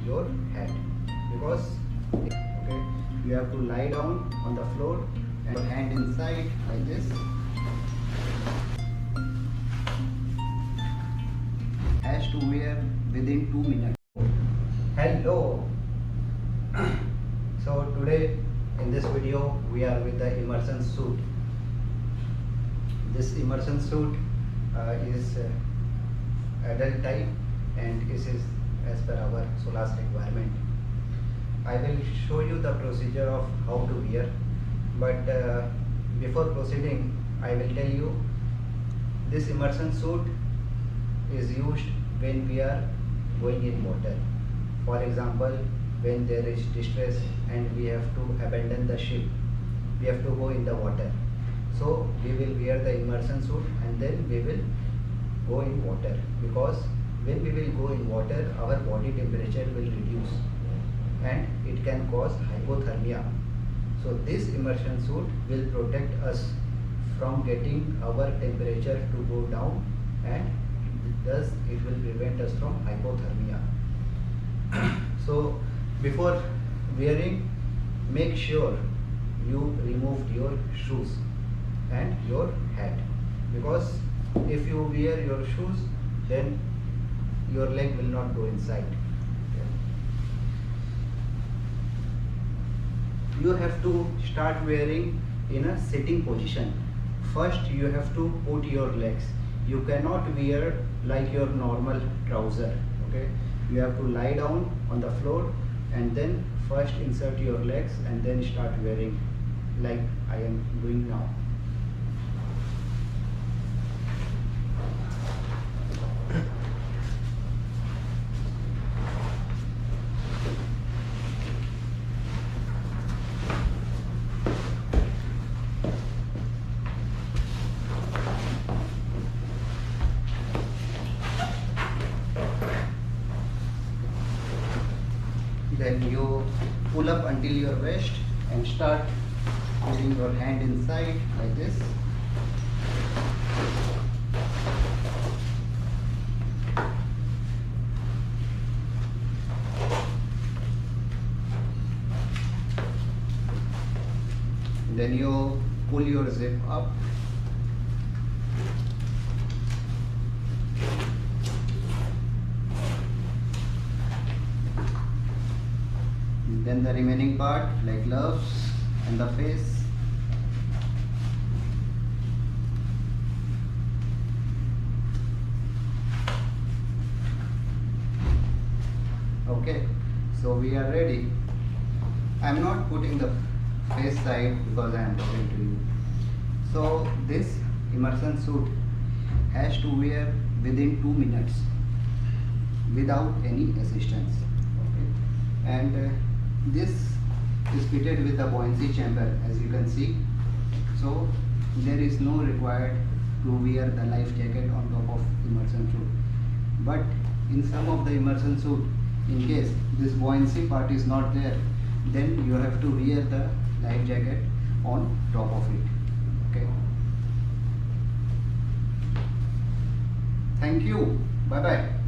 your head, because okay, you have to lie down on the floor and your hand inside like this. Has to wear within 2 minutes. Hello. So today in this video we are with the immersion suit. This immersion suit is adult type and this is as per our SOLAS requirement. I will show you the procedure of how to wear, but before proceeding I will tell you this immersion suit is used when we are going in water. For example, when there is distress and we have to abandon the ship, we have to go in the water. So we will wear the immersion suit and then we will go in water, because when we will go in water our body temperature will reduce and it can cause hypothermia. So this immersion suit will protect us from getting our temperature to go down, and thus it will prevent us from hypothermia. So before wearing, make sure you removed your shoes and your hat, because if you wear your shoes then your leg will not go inside. You have to start wearing in a sitting position. First you have to put your legs. You cannot wear like your normal trouser. Okay, you have to lie down on the floor and then first insert your legs and then start wearing like I am doing now. Then you pull up until your waist and start putting your hand inside like this. Then you pull your zip up. Then the remaining part like gloves and the face. Okay, so we are ready. I am not putting the face side because I am talking to you. So this immersion suit has to wear within 2 minutes without any assistance. Okay, and this is fitted with a buoyancy chamber, as you can see. So there is no required to wear the life jacket on top of immersion suit. But in some of the immersion suit, in case this buoyancy part is not there, then you have to wear the life jacket on top of it. Okay. Thank you. Bye bye.